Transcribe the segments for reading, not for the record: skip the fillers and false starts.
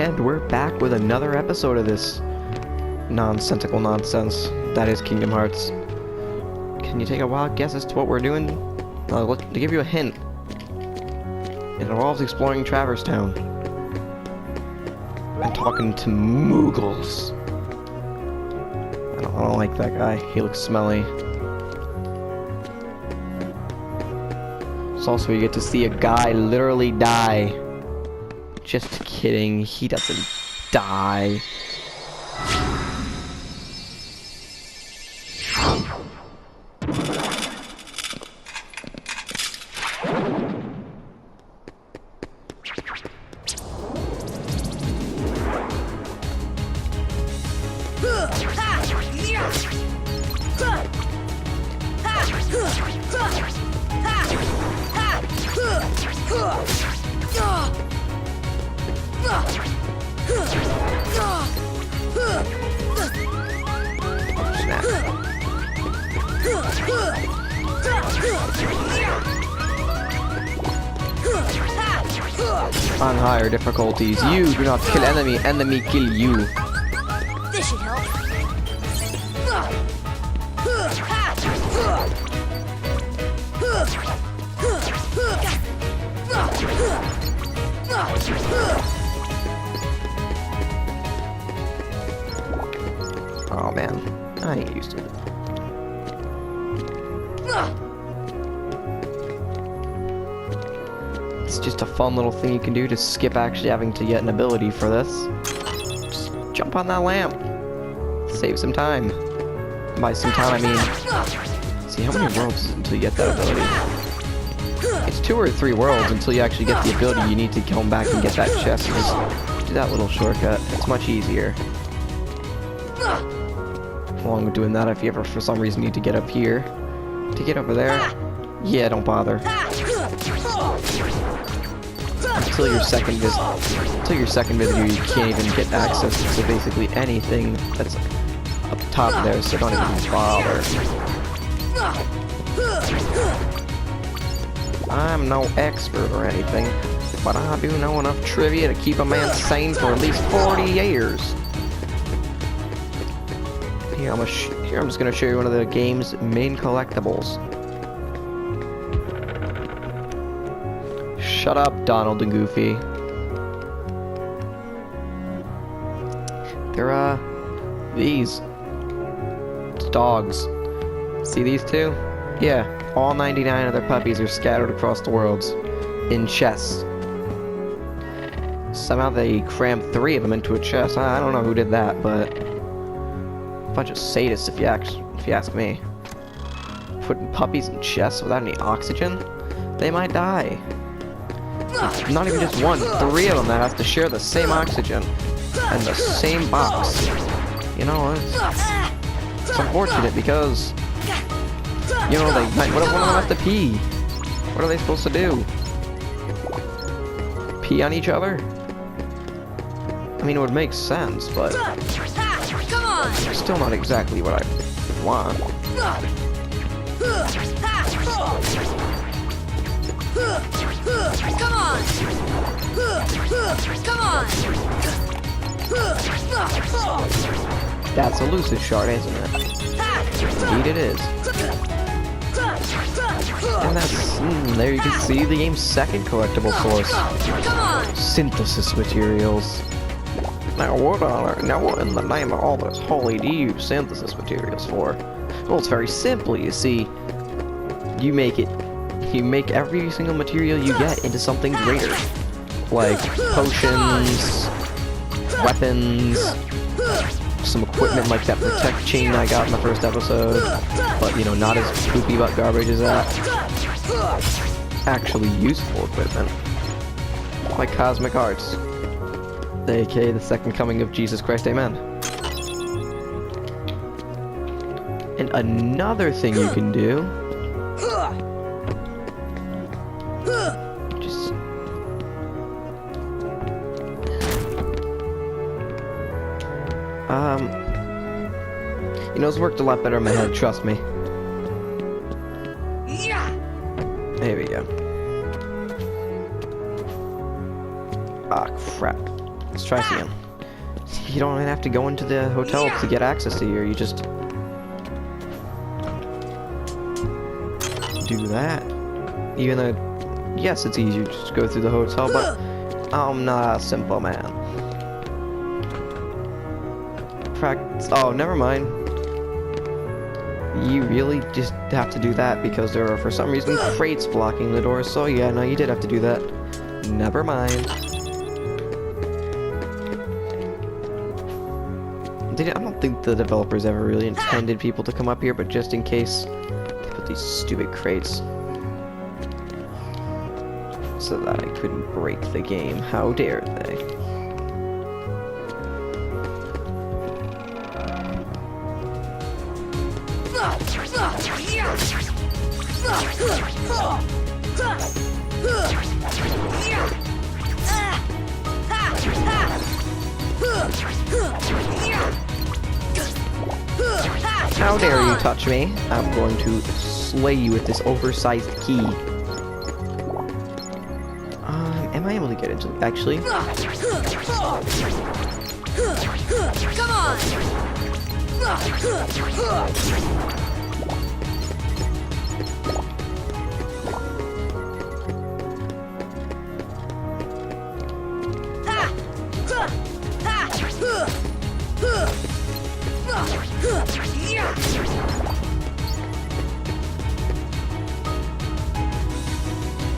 And we're back with another episode of this nonsensical nonsense that is Kingdom Hearts. Can you take a wild guess as to what we're doing? To give you a hint, it involves exploring Traverse Town and talking to Moogles. I don't like that guy. He looks smelly. So also you get to see a guy literally die. Just kidding, he doesn't die. On higher difficulties, you do not kill enemy, enemy kill you. This should help. Oh man, I ain't used to it. It's just a fun little thing you can do to skip actually having to get an ability for this. Just jump on that lamp. Save some time. By some time I mean... See, how many worlds is it until you get that ability? It's 2 or 3 worlds until you actually get the ability you need to come back and get that chest and just do that little shortcut. It's much easier. Along with doing that, if you ever for some reason need to get up here, to get over there, yeah, don't bother. Until your second visit, you can't even get access to basically anything that's up top there, so don't even bother. I'm no expert or anything, but I do know enough trivia to keep a man sane for at least 40 years. Here, I'm just gonna show you one of the game's main collectibles. Shut up, Donald and Goofy. They're, these. It's dogs. See these two? Yeah, all 99 of their puppies are scattered across the worlds. In chests. Somehow they crammed 3 of them into a chest. I don't know who did that, but... a bunch of sadists, if you ask me. Putting puppies in chests without any oxygen? They might die. Not even just 1, 3 of them that have to share the same oxygen and the same box. You know, it's unfortunate because, you know, they might, what if one of them has to pee? What are they supposed to do? Pee on each other? I mean, it would make sense, but still not exactly what I want. Come on! Come on! That's a lucid shard, isn't it? Indeed it is. And that's, there you can see the game's second collectible source. Synthesis materials. Now what in the name of all this holy do you use synthesis materials for? Well, it's very simple, you see. You make every single material you get into something greater. Like potions, weapons, some equipment like that protect chain I got in the first episode, but you know, not as poopy but garbage as that. Actually useful equipment. Like Cosmic Arts, aka the second coming of Jesus Christ, amen. And another thing you can do, you know, it's worked a lot better in my head, trust me. There we go. Ah, crap. Let's try this again. You don't even have to go into the hotel to get access to here. You just do that. Even though, yes, it's easier to just go through the hotel, but I'm not a simple man. Oh, never mind. You really just have to do that because there are, for some reason, crates blocking the door. So yeah, no, you did have to do that. Never mind. I don't think the developers ever really intended people to come up here, but just in case, they put these stupid crates so that I couldn't break the game. How dare they? How dare you touch me? I'm going to slay you with this oversized key. Am I able to get into it? Actually? Come on!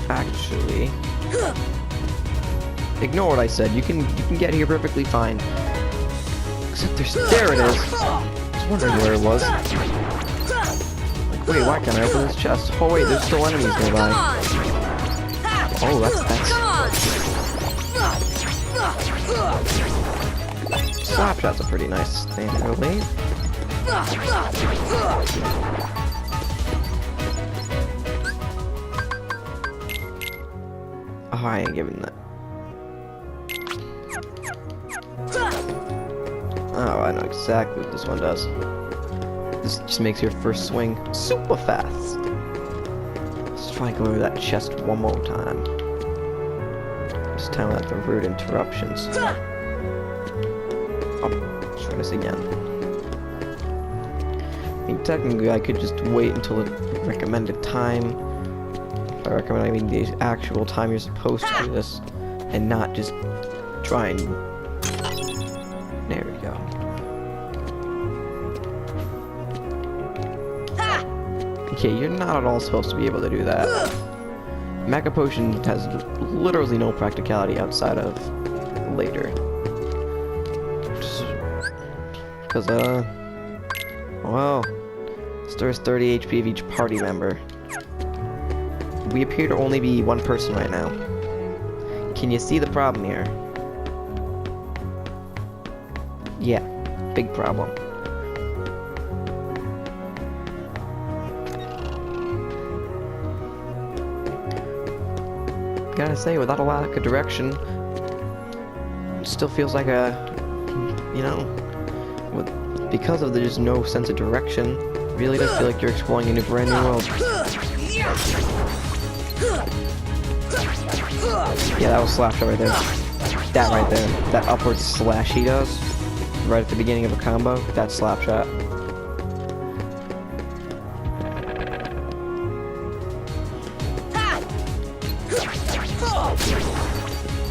Actually, ignore what I said. You can get here perfectly fine. Except there it is. I was wondering where it was. Like, wait, why can't I open this chest? Oh wait, there's still enemies nearby. Oh, that's. Slapshot's a pretty nice thing, really. Oh, I ain't giving that. Oh, I know exactly what this one does. This just makes your first swing super fast. Let's try and go over that chest one more time. This time without the rude interruptions. Oh, let's try this again. I mean, technically, I could just wait until the recommended time. By recommend, I mean the actual time you're supposed to do this, and not just try and... There we go. Okay, you're not at all supposed to be able to do that. Mega Potion has literally no practicality outside of later. Because, well, stores 30 HP of each party member. We appear to only be one person right now. Can you see the problem here? Yeah, big problem. Gotta say, without a lack of direction, it still feels like a, you know, because of there's no sense of direction, it really does feel like you're exploring a brand new world. Yeah, that was Slapshot right there. That right there. That upward slash he does, right at the beginning of a combo, that's Slapshot.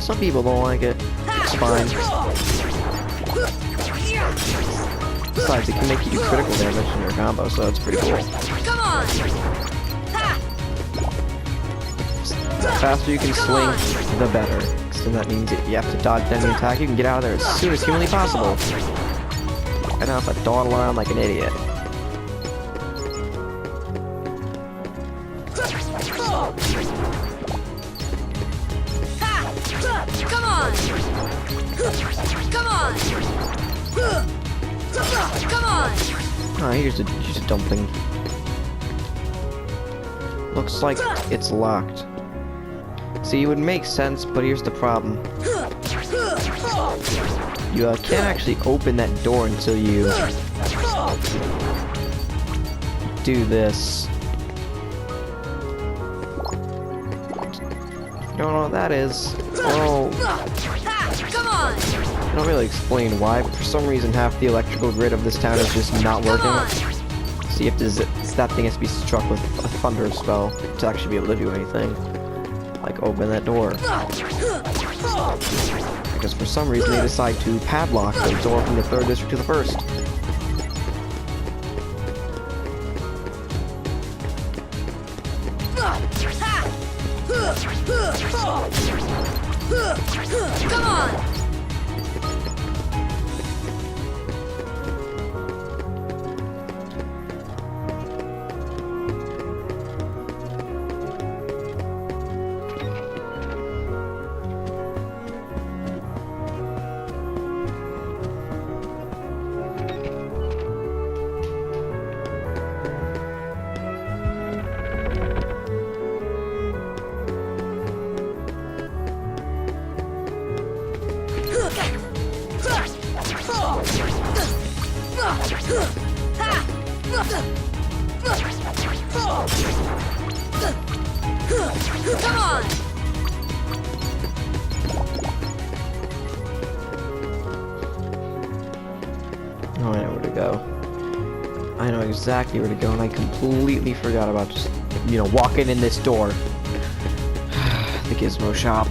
Some people don't like it. It's fine. Besides, it can make you do critical damage in your combo, so it's pretty cool. Come on! The faster you can swing, the better. So that means that you have to dodge enemy attack. You can get out of there as soon as humanly possible. I don't have to dawdle around like an idiot. Come on! Come on! Come on! Oh, here's a dumpling. Looks like it's locked. See, it would make sense, but here's the problem. You can't actually open that door until you do this. You don't know what that is? Oh. Come on! I don't really explain why, but for some reason half the electrical grid of this town is just not working. So you have to that thing has to be struck with a thunder spell to actually be able to do anything. Like open that door. Because for some reason they decide to padlock the door from the 3rd district to the 1st. Come on! Come on! Oh, I know where to go. I know exactly where to go, and I completely forgot about just, you know, walking in this door. The Gizmo shop.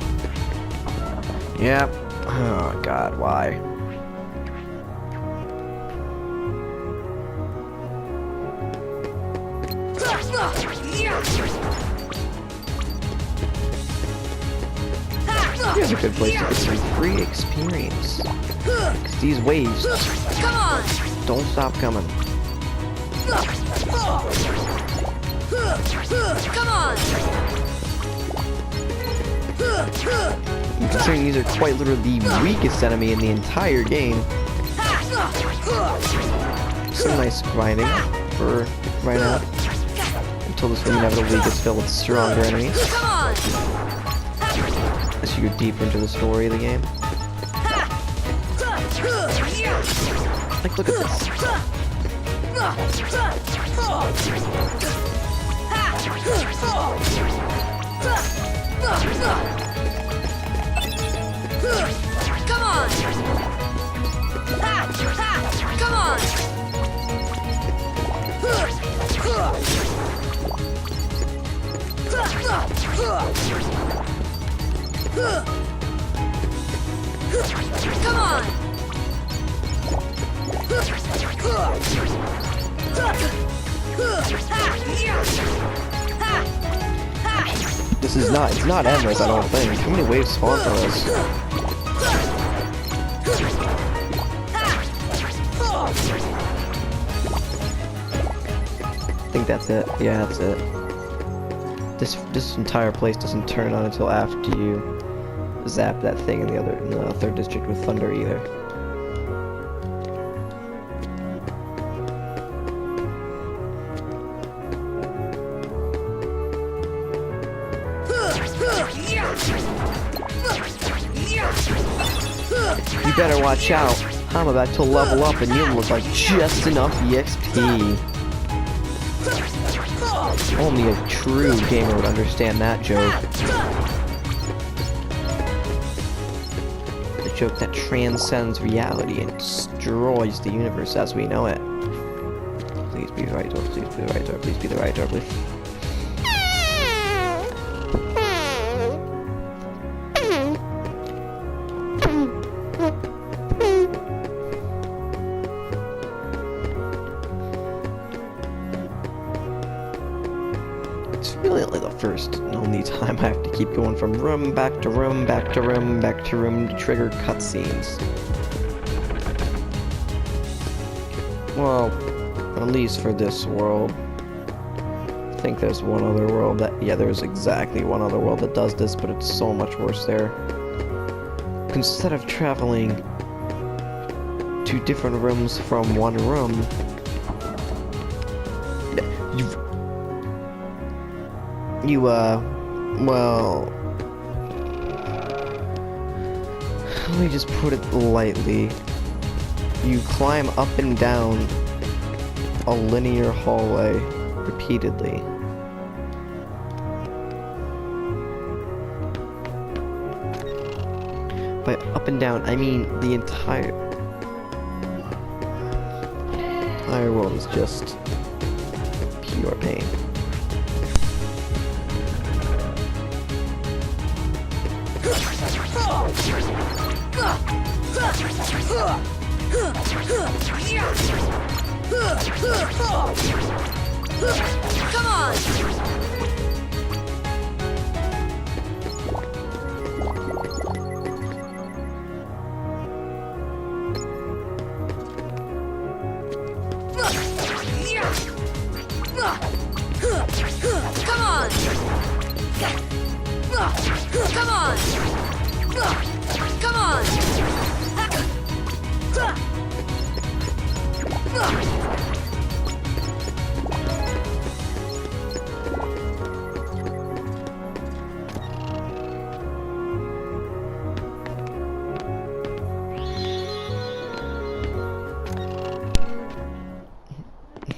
Yep. Oh, God, why? Here's a good place to get some free experience. 'Cause these waves Come on! don't stop coming. Come on! Considering these are quite literally the weakest enemy in the entire game. Some nice grinding for right now. Until this one inevitably gets filled with stronger enemies. Come on! As you go deeper into the story of the game. Like, look at this. Come on! Come on! Come on! This is not, it's not endless, I don't think. How many waves spawn for this? I think that's it. Yeah, that's it. This entire place doesn't turn on until after you zap that thing in the 3rd district with thunder either. You better watch out. I'm about to level up and you look like just enough EXP. Only a true gamer would understand that joke. The joke that transcends reality and destroys the universe as we know it. Please be the right door, please be the right door, please be the right door, please. It's really only the first and only time I have to keep going from room back to room, back to room, back to room to trigger cutscenes. Well, at least for this world. I think there's one other world that, yeah, there's exactly one other world that does this, but it's so much worse there. Instead of traveling to different rooms from one room, well, let me just put it lightly. You climb up and down a linear hallway repeatedly. By by up and down, I mean the entire world is just pure pain. Come on! Come on! Come on! Come on!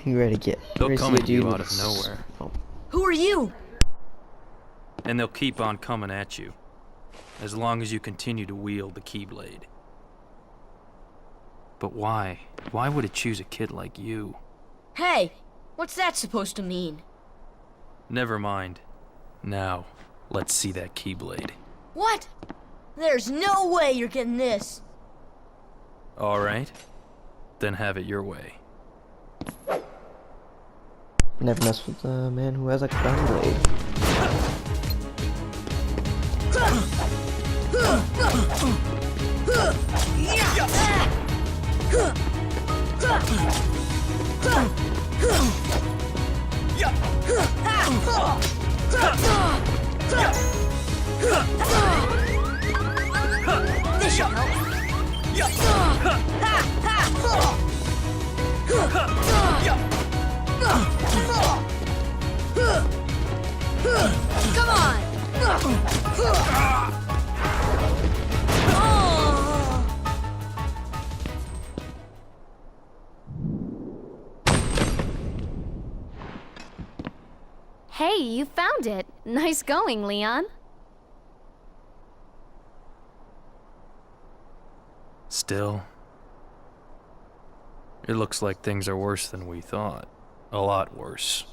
You ready to get? They'll come at you out of nowhere. Oh. Who are you? And they'll keep on coming at you, as long as you continue to wield the Keyblade. But why? Why would it choose a kid like you? Hey, what's that supposed to mean? Never mind. Now, let's see that Keyblade. What? There's no way you're getting this. Alright, then have it your way. Never mess with a man who has a crown blade. This should help. Come on! Hey, you found it. Nice going, Leon. Still, it looks like things are worse than we thought. A lot worse.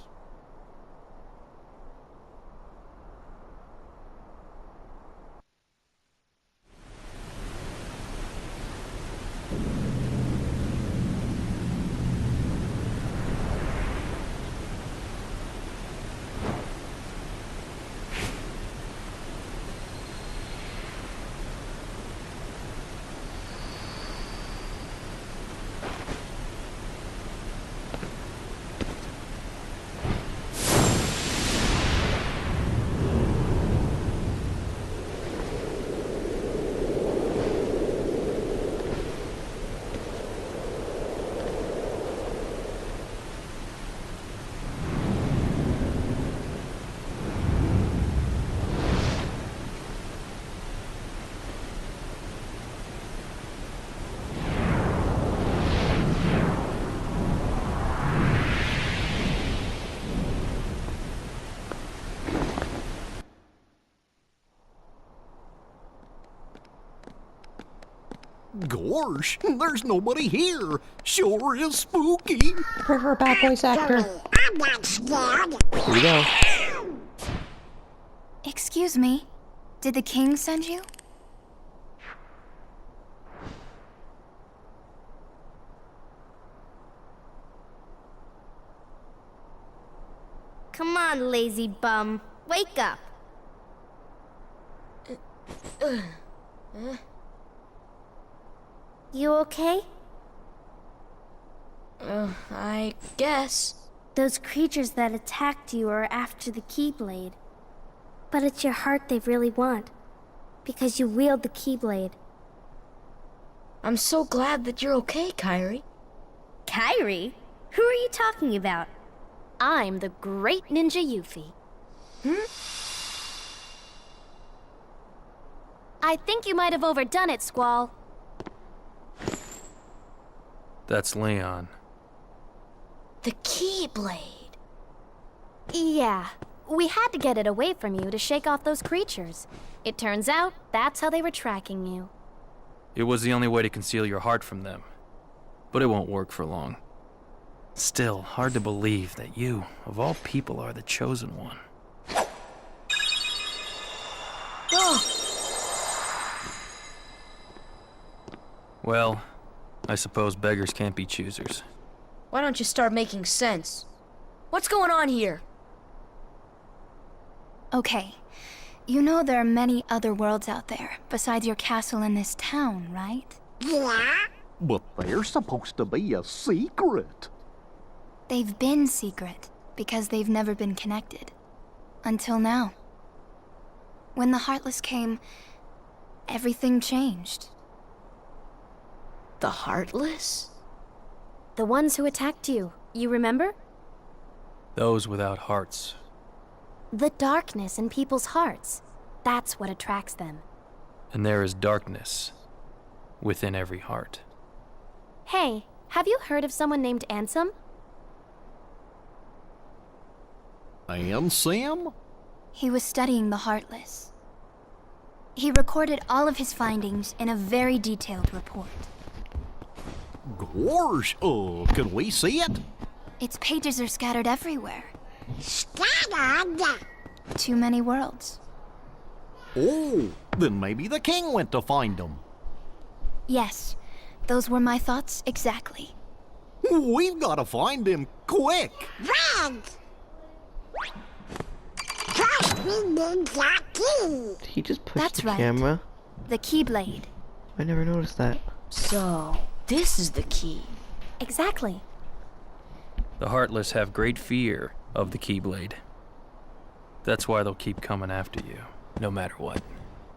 Gosh, there's nobody here. Sure is spooky. Her bad voice actor. I'm not scared. Here we go. Excuse me, did the king send you? Come on, lazy bum. Wake up. You okay? I guess. Those creatures that attacked you are after the Keyblade. But it's your heart they really want. Because you wield the Keyblade. I'm so glad that you're okay, Kairi. Kairi? Who are you talking about? I'm the great ninja Yuffie. I think you might have overdone it, Squall. That's Leon. The Keyblade. Yeah, we had to get it away from you to shake off those creatures. It turns out that's how they were tracking you. It was the only way to conceal your heart from them. But it won't work for long. Still, hard to believe that you, of all people, are the chosen one. Well, I suppose beggars can't be choosers. Why don't you start making sense? What's going on here? Okay. You know there are many other worlds out there, besides your castle in this town, right? Yeah? But they're supposed to be a secret. They've been secret, because they've never been connected. Until now. When the Heartless came, everything changed. The Heartless? The ones who attacked you, you remember? Those without hearts. The darkness in people's hearts. That's what attracts them. And there is darkness within every heart. Hey, have you heard of someone named Ansem? And Sam? He was studying the Heartless. He recorded all of his findings in a very detailed report. Gosh, can we see it? Its pages are scattered everywhere. Scattered? Too many worlds. Oh, then maybe the king went to find them. Yes, those were my thoughts exactly. We've got to find him quick. Red! First we need that key. Did he just push That's the right. camera? The Keyblade. I never noticed that. So, this is the key. Exactly. The Heartless have great fear of the Keyblade. That's why they'll keep coming after you, no matter what.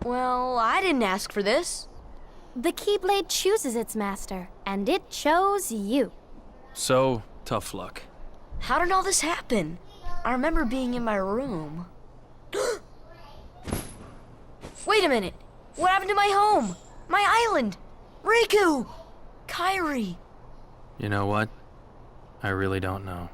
Well, I didn't ask for this. The Keyblade chooses its master, and it chose you. So, tough luck. How did all this happen? I remember being in my room. Wait a minute! What happened to my home? My island? Riku! Kairi! You know what? I really don't know.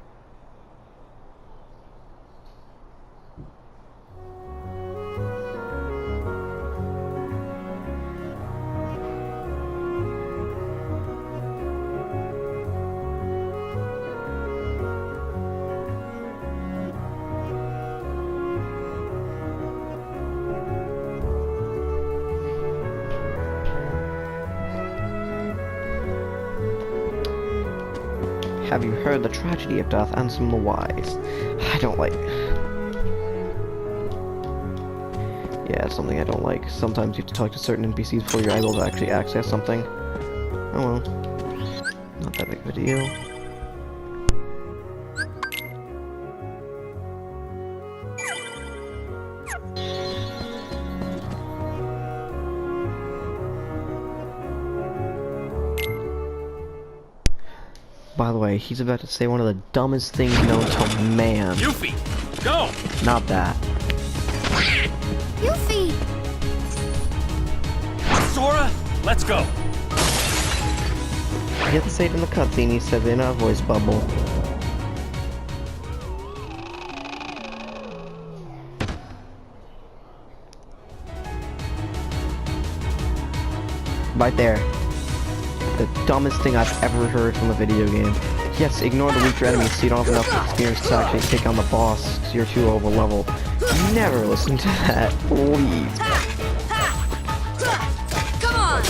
Have you heard the tragedy of death, Ansem the Wise? I don't like... Yeah, it's something I don't like. Sometimes you have to talk to certain NPCs before you're able to actually access something. Oh well. Not that big of a deal. By the way, he's about to say one of the dumbest things known to man. Yuffie, go! Not that. Yuffie! Sora, let's go! You have to say it in the cutscene, he said in a voice bubble. Right there. The dumbest thing I've ever heard from a video game. Yes, ignore the weaker enemies so you don't have enough experience to actually take on the boss because you're too over leveled. Never listen to that, please. Come on!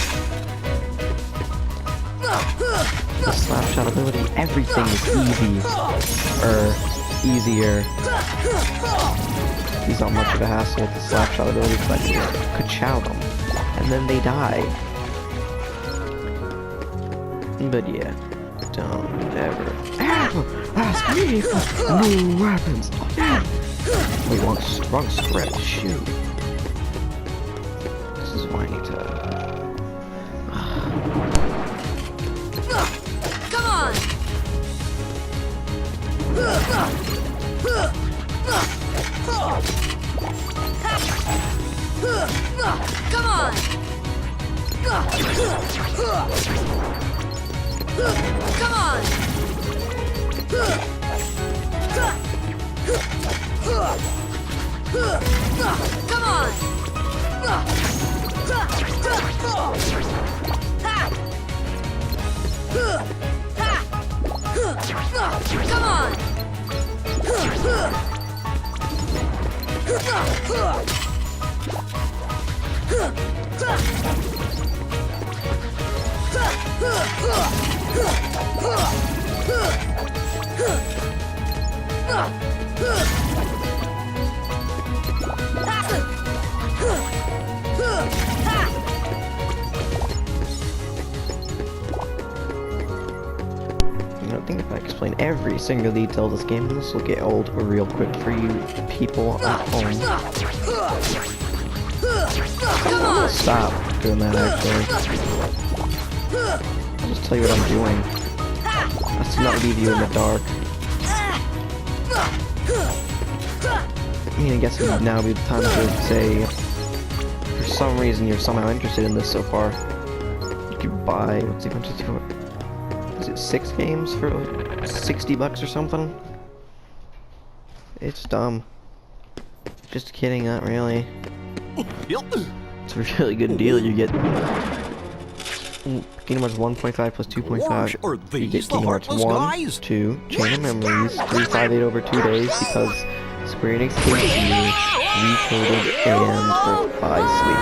The slapshot ability, everything is easier. He's not much of a hassle with the slapshot ability because I just could chow them. And then they die. But yeah, don't ever ask me for new weapons. Wait, wrong script, shoot. This is why I need to... Come on! Come on! Come on! Come on! I think if I explain every single detail of this game, this will get old real quick for you people at home. I'll stop doing that actually. I'll just tell you what I'm doing. That's to not leave you in the dark. I mean, I guess it would now be the time to say, for some reason you're somehow interested in this so far, you could buy, what's it, is it 6 games for like $60 or something? It's dumb. Just kidding, not really. It's a really good deal. You get Kingdom Hearts 1.5 plus 2.5. You get Kingdom Hearts 1, 2, Chain of Memories, 358 over 2 days because Square Enix hates you, recoded, and for 5 sleep.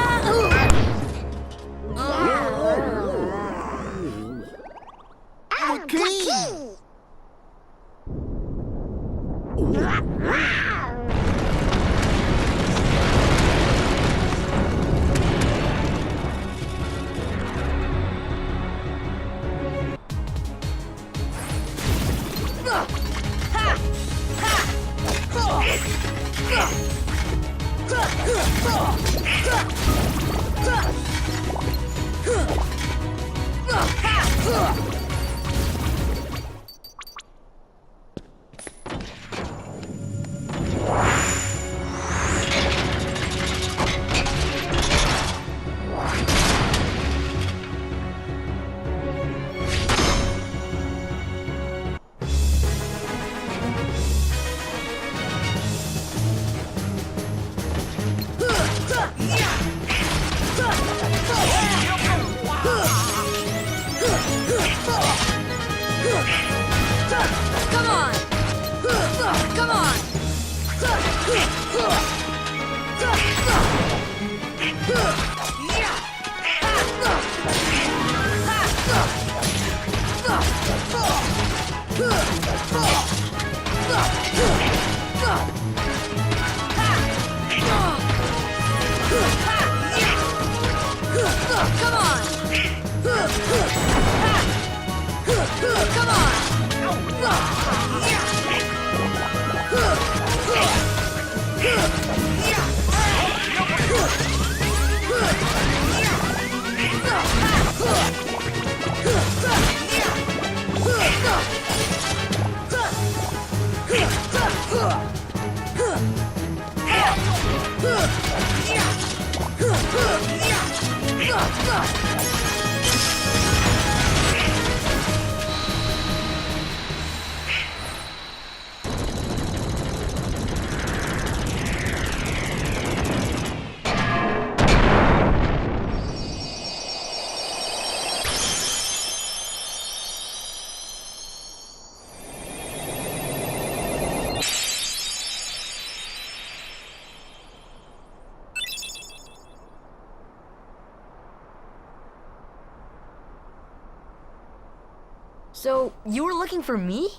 So, you were looking for me?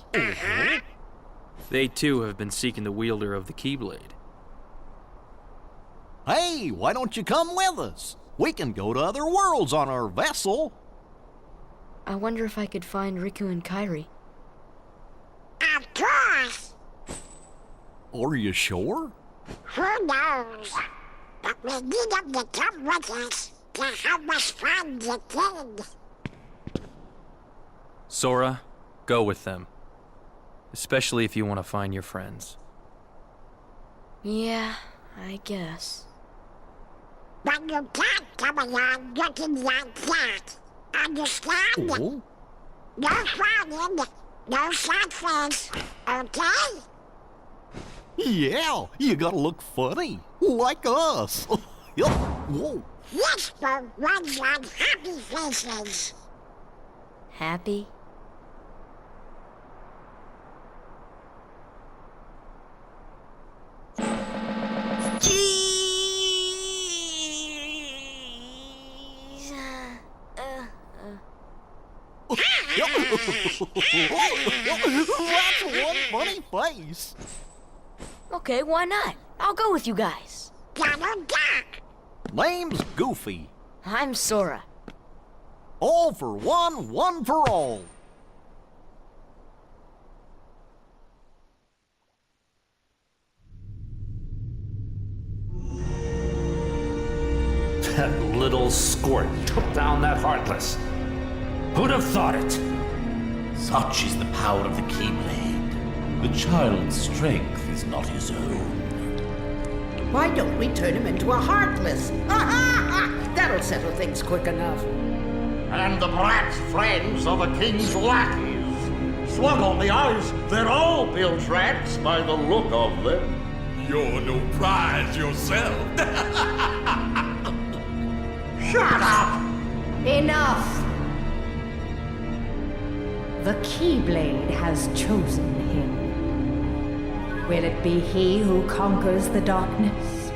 They too have been seeking the wielder of the Keyblade. Hey, why don't you come with us? We can go to other worlds on our vessel. I wonder if I could find Riku and Kairi. Of course. Are you sure? Who knows? But we need them to come with us to help us find the kid. Sora, go with them. Especially if you want to find your friends. Yeah, I guess. But you can't come along looking like that. Understand? Oh? No frowning, no sad face, okay? Yeah, you gotta look funny, like us. Yup. Whoa. Yes, for ones on happy faces. Happy? That's one funny face. Okay, why not? I'll go with you guys. Donald Duck. Name's Goofy. I'm Sora. All for one, one for all. That little squirt took down that Heartless. Who'd have thought it? Such is the power of the Keyblade. The child's strength is not his own. Why don't we turn him into a Heartless? That'll settle things quick enough. And the brat's friends are the king's lackeys. Slug on the eyes, they're all bilge rats by the look of them. You're no prize yourself. Shut up! Enough! The Keyblade has chosen him. Will it be he who conquers the darkness?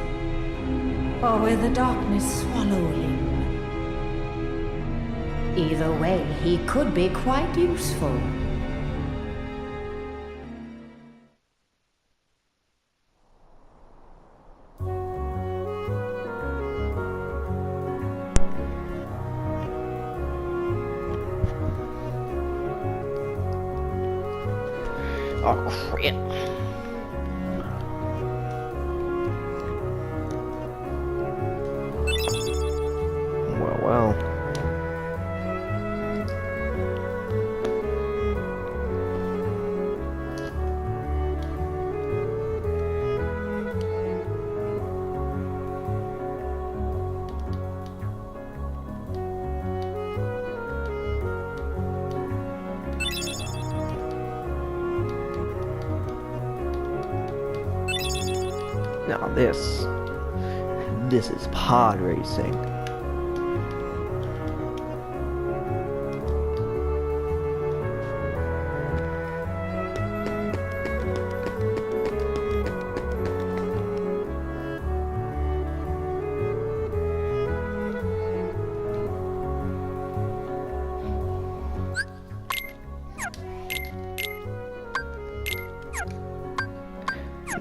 Or will the darkness swallow him? Either way, he could be quite useful. Oh, crap. Well. Now this is pod racing.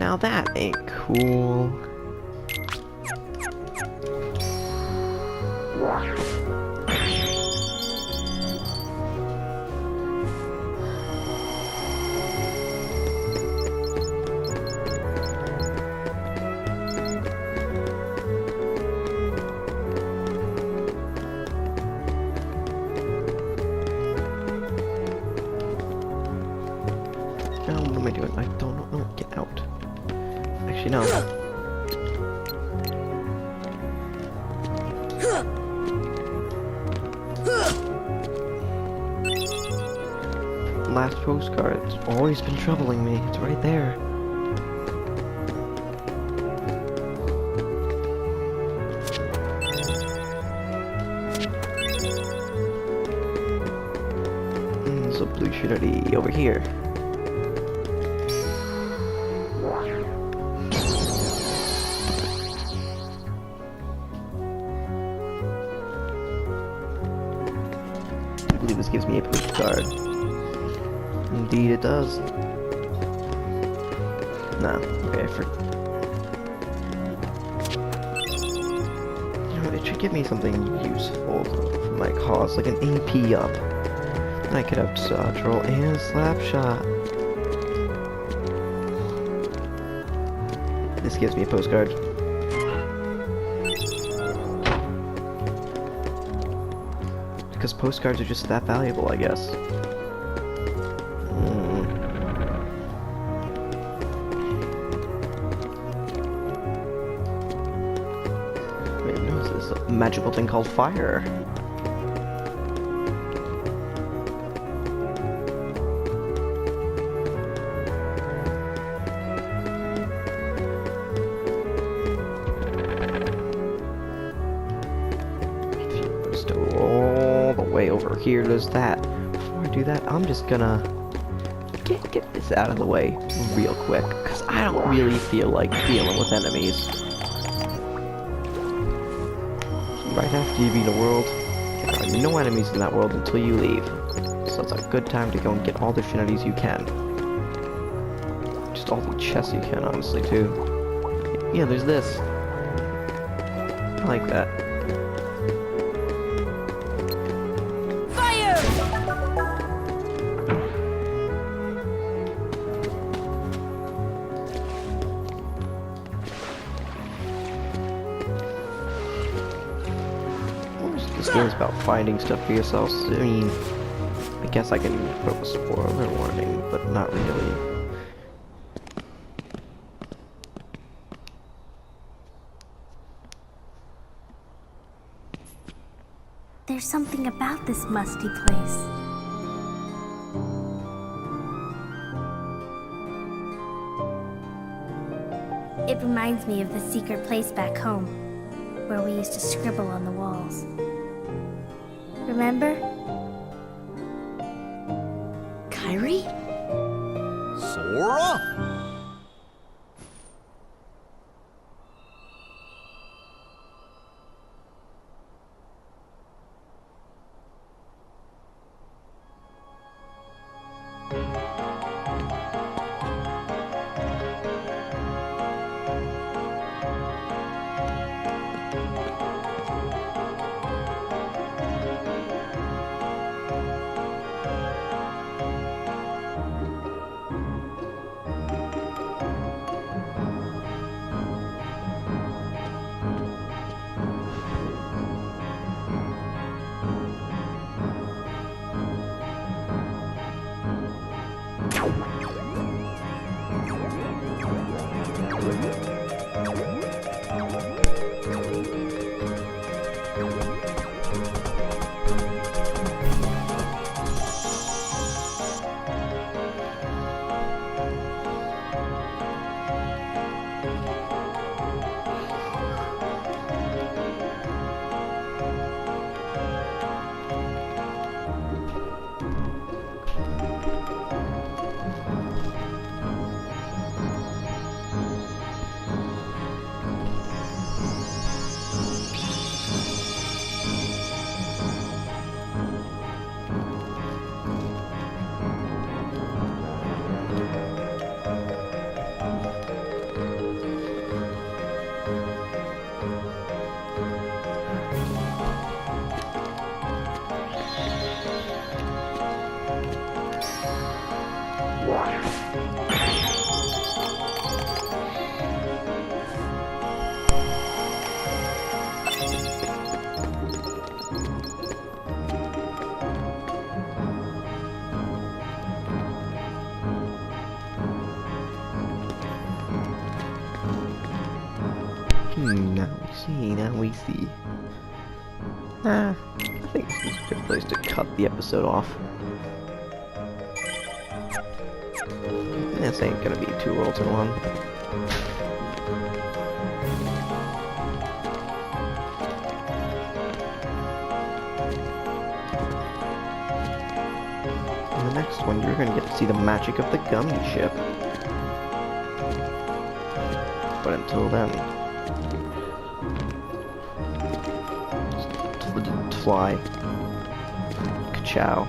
Now that ain't cool. Now what am I doing? I don't know. No, get out. Actually, no. Last postcard. It's always been troubling me. It's right there. There's a blue shitty over here. I believe this gives me a postcard. Indeed it does. Nah, okay, you know, it should give me something useful for my cause, like an AP up. I could have dodge roll and slap shot. This gives me a postcard. Because postcards are just that valuable, I guess. Wait, no, this is a magical thing called fire. Over here, there's that. Before I do that, I'm just gonna get this out of the way real quick, because I don't really feel like dealing with enemies. Right after you beat a world, there are no enemies in that world until you leave. so it's a good time to go and get all the shenanigans you can. Just all the chests you can, honestly, too. Yeah, there's this. I like that. Fire! This game's about finding stuff for yourselves. I mean, I guess I can put up a spoiler warning, but not really. There's something about this musty place. It reminds me of the secret place back home, where we used to scribble on the walls. Remember? Kyrie? Sora? Now we see. I think this is a good place to cut the episode off. This ain't gonna be 2 worlds in one. In the next one, you're gonna get to see the magic of the gummy ship. But until then, fly. Ka-chow.